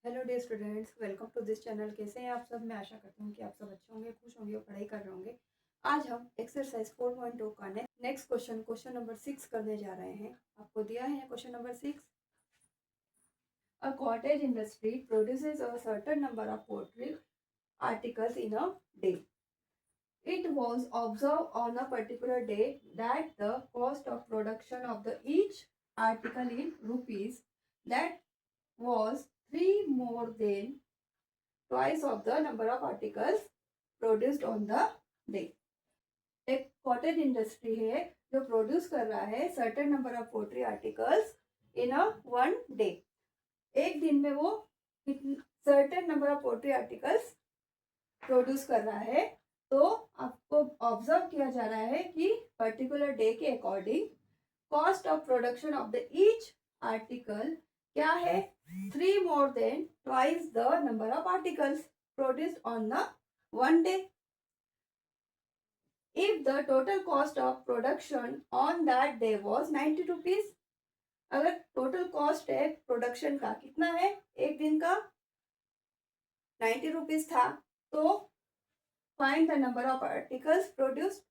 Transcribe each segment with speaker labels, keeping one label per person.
Speaker 1: Hello dear students, welcome to this channel. कैसे हैं आप सब? मैं आशा करती हूँ कि आप सब अच्छे होंगे, खुश होंगे और पढ़ाई कर रहे होंगे। आज हम एक्सरसाइज 4.2 का नेक्स्ट क्वेश्चन नंबर 6 करने जा रहे हैं। आपको दिया है question number 6। A cottage industry produces a certain number of poetry articles in a day. It was observed on a particular day that the cost of production of the each article in rupees that was 3 more than twice of the number of articles produced on the day. एक cottage industry है जो produce कर रहा है certain number of poetry articles in a one day. एक दिन में वो certain number of poetry articles produce कर रहा है। तो आपको ऑब्जर्व किया जा रहा है कि पर्टिकुलर डे के according cost of production of the each article क्या है? 3 more than twice the number of articles produced on the one day. If the total cost of production on that day was 90 rupees, अगर total cost है production का कितना है एक दिन का 90 रुपीज था, तो find the number of articles produced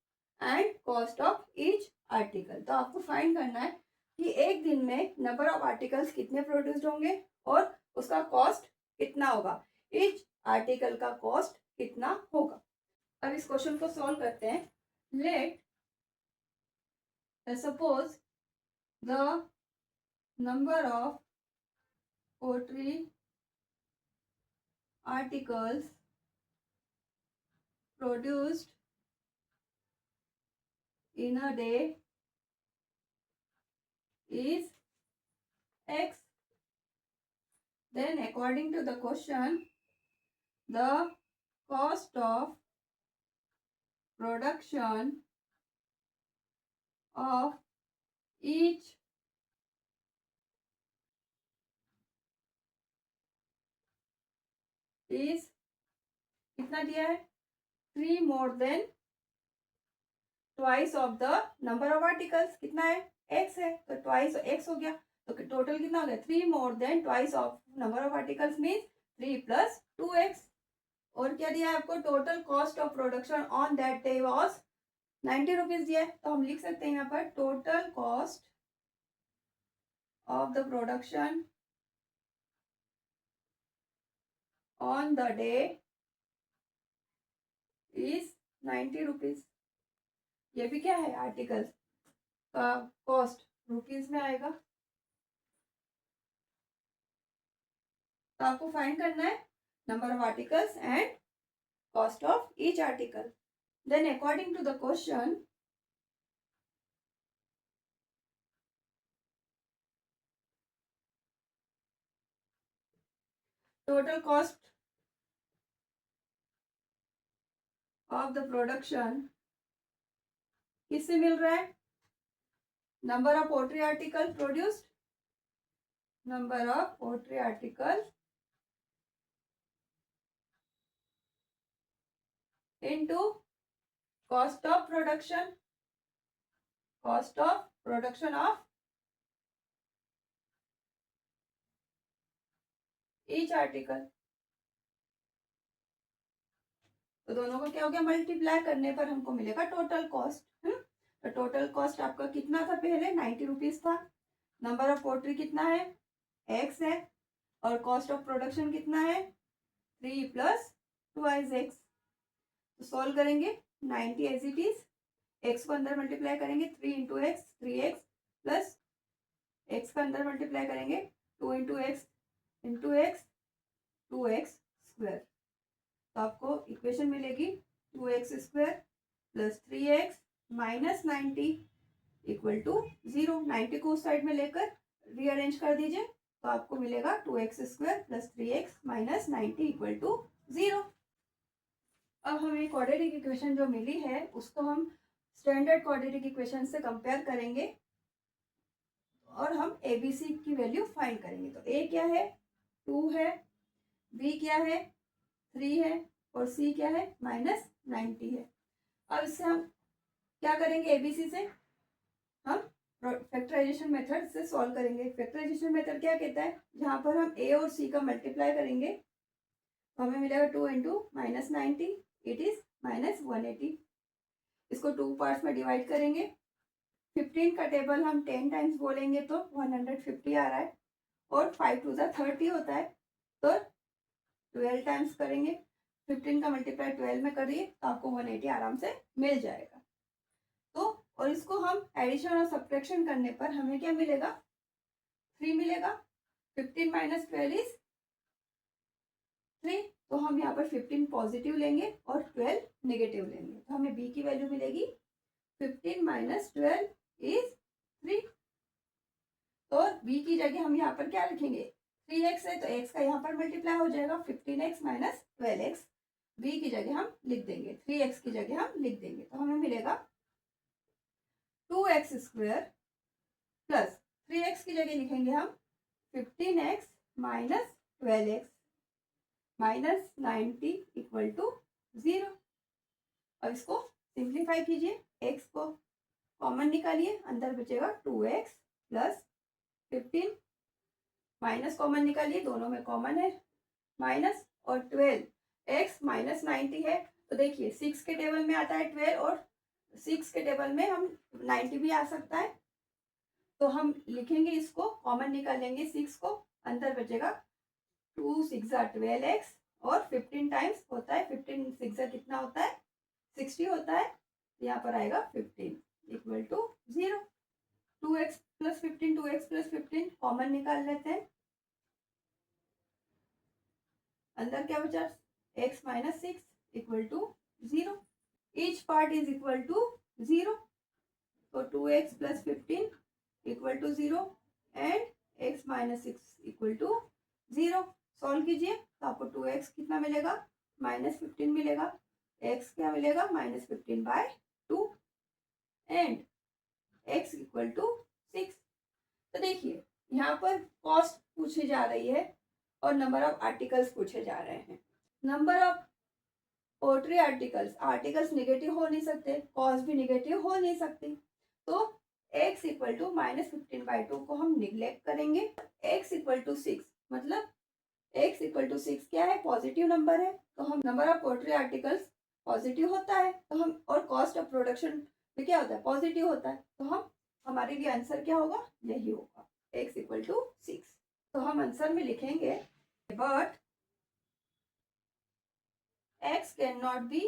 Speaker 1: and cost of each article. तो आपको फाइंड करना है कि एक दिन में नंबर ऑफ आर्टिकल्स कितने प्रोड्यूस्ड होंगे और उसका कॉस्ट कितना होगा, ईच आर्टिकल का कॉस्ट कितना होगा। अब इस क्वेश्चन को सॉल्व करते हैं। Let suppose the number of poetry articles produced in a day is x. Then according to the question, the cost of production of each is कितना दिया है? 3 more than twice of the number of articles। कितना है? x है, तो twice x हो गया, तो टोटल कितना हो गया? 3 more than twice of number of articles means 3 plus 2x। और क्या दिया है आपको? Total cost of production on that day was 90 rupees दिया है, तो हम लिख सकते हैं यहाँ पर total cost of the production on the day is 90 rupees. ये भी क्या है? आर्टिकल्स का कॉस्ट रुपीज में आएगा। तो आपको फाइंड करना है number of articles and cost of each article. Then according to the question, total cost of the production किससे मिल रहा है? Number of poetry article produced, number of poetry article into cost of production, cost of production of each article. तो दोनों को क्या हो गया? मल्टीप्लाई करने पर हमको मिलेगा टोटल कॉस्ट। तो टोटल कॉस्ट आपका कितना था? पहले 90 रुपीज था। नंबर ऑफ पोएट्री कितना है? x है। और कॉस्ट ऑफ प्रोडक्शन कितना है? 3 प्लस 2x। तो सॉल्व करेंगे 90 एज इट इज, एक्स को अंदर मल्टीप्लाई करेंगे 3 into x 3x plus x का अंदर मल्टीप्लाई करेंगे 2 इंटू एक्स 2x स्क्वायर। तो आपको इक्वेशन मिलेगी 2x square plus 3x minus 90 equal to 0। 90 को उस साइड में लेकर रीअरेंज कर दीजिए, तो आपको मिलेगा 2x square plus 3x minus 90 equal to 0। अब हमें क्वाड्रेटिक इक्वेशन जो मिली है उसको हम स्टैंडर्ड क्वाड्रेटिक इक्वेशन से कंपेयर करेंगे और हम ABC की वैल्यू फाइंड करेंगे। तो A क्या है? 2 है, B क्या है? 3 है और C क्या है? माइनस 90 है। अब इससे हम क्या करेंगे? ABC से हम फैक्टराइजेशन मेथड से सॉल्व करेंगे। फैक्टराइजेशन मेथड क्या कहता है, जहाँ पर हम ए और सी का मल्टीप्लाई करेंगे तो हमें मिलेगा 2 इंटू -90 इट इज -180। इसको 2 पार्ट्स में डिवाइड करेंगे। 15 का टेबल हम 10 टाइम्स बोलेंगे तो 150 आ रहा है, और 5 टू ज़ा 30 होता है तो 12 टाइम्स करेंगे। 15 का मल्टीप्लाई 12 में करिए तो आपको 180 आराम से मिल जाएगा। तो और इसको हम एडिशन और सब्ट्रैक्शन करने पर हमें क्या मिलेगा, 3 मिलेगा। 15 माइनस 12 इज 3, तो हम यहाँ पर 15 पॉजिटिव लेंगे और 12 नेगेटिव लेंगे, तो हमें बी की वैल्यू मिलेगी 15 माइनस 12 इज 3। तो बी की जगह हम यहाँ पर क्या लिखेंगे, 3x है तो x का यहाँ पर मल्टीप्लाई हो जाएगा 15x माइनस 12x। बी की जगह हम लिख देंगे 3x की जगह हम लिख देंगे, तो हमें मिलेगा 2x स्क्वायर प्लस 3x की जगह लिखेंगे हम 15x minus 12x minus 90 equal to 0। अब इसको सिंप्लीफाई कीजिए, x को कॉमन निकालिए, अंदर बचेगा 2x प्लस 15 माइनस कॉमन निकालिए, दोनों में कॉमन है माइनस, और 12x माइनस 90 है तो देखिए 6 के टेबल में आता है 12 और 6 के टेबल में हम 90 भी आ सकता है, तो हम लिखेंगे इसको कॉमन निकाल लेंगे 6 को, अंदर बचेगा 2 6 12x और 15 टाइम्स होता है 15 6 कितना होता है 60 होता है, यहाँ पर आएगा 15 equal to 0। 2x plus 15 2x plus 15 common निकाल लेते हैं, अंदर क्या बचा x minus 6 equal to 0। Each part is equal to 0, तो 2x plus 15 equal to 0 and x minus 6 equal to 0। Solve कीजिए तो आपको 2x कितना मिलेगा -15 मिलेगा, x क्या मिलेगा -15/2 एंड x इक्वल टू 6। तो देखिए यहाँ पर कॉस्ट पूछी जा रही है और नंबर ऑफ आर्टिकल्स पूछे जा रहे हैं। Number of poetry articles negative हो नहीं सकते, कॉस्ट भी निगेटिव हो नहीं सकती, तो x इक्वल टू -15/2 को हम निग्लेक्ट करेंगे। x इक्वल टू 6 मतलब x इक्वल टू 6 क्या है, पॉजिटिव नंबर है, तो हम number of poetry articles positive होता है तो हम, और कॉस्ट ऑफ प्रोडक्शन में क्या होता है पॉजिटिव होता है, तो हम हमारे लिए आंसर क्या होगा, यही होगा x इक्वल टू 6। तो हम आंसर में लिखेंगे but x can not be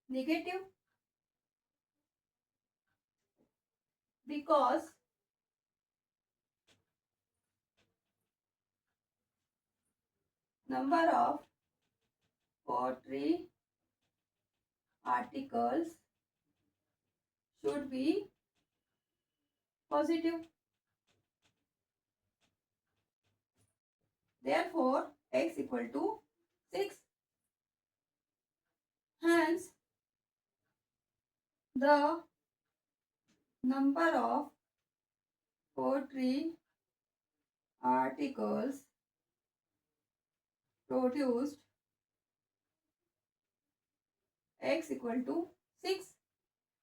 Speaker 1: negative because number of poetry articles should be positive. Therefore, x equal to 6. Hence, the number of poetry articles produced x equal to 6।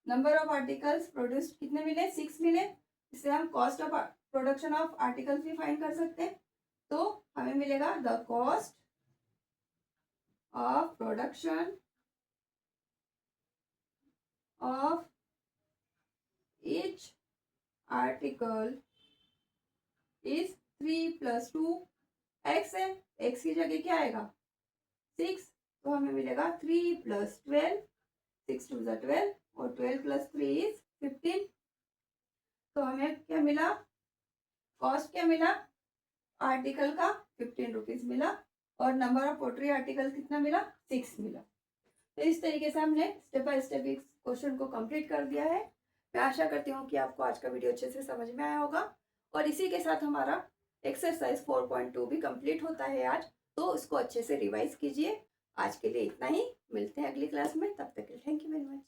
Speaker 1: Number of articles produced कितने मिले 6 मिले, इससे हम cost of production of articles भी find कर सकते हैं, तो हमें मिलेगा the cost of production of each article is 3 + 2 x है, x की जगह क्या आएगा 6, तो हमें मिलेगा 3 + 12 6 2 = 12 और 12 + 3 इज 15। तो हमें क्या मिला, कॉस्ट क्या मिला आर्टिकल का 15 रुपीज मिला, और नंबर ऑफ पोएट्री आर्टिकल कितना मिला 6 मिला। तो इस तरीके से हमने स्टेप बाय स्टेप इस क्वेश्चन को कंप्लीट कर दिया है। मैं आशा करती हूँ कि आपको आज का वीडियो अच्छे से समझ में आया होगा, और इसी के साथ हमारा एक्सरसाइज 4.2 भी कंप्लीट होता है आज, तो इसको अच्छे से रिवाइज कीजिए। आज के लिए इतना ही, मिलते हैं अगली क्लास में, तब तक के लिए थैंक यू वेरी मच।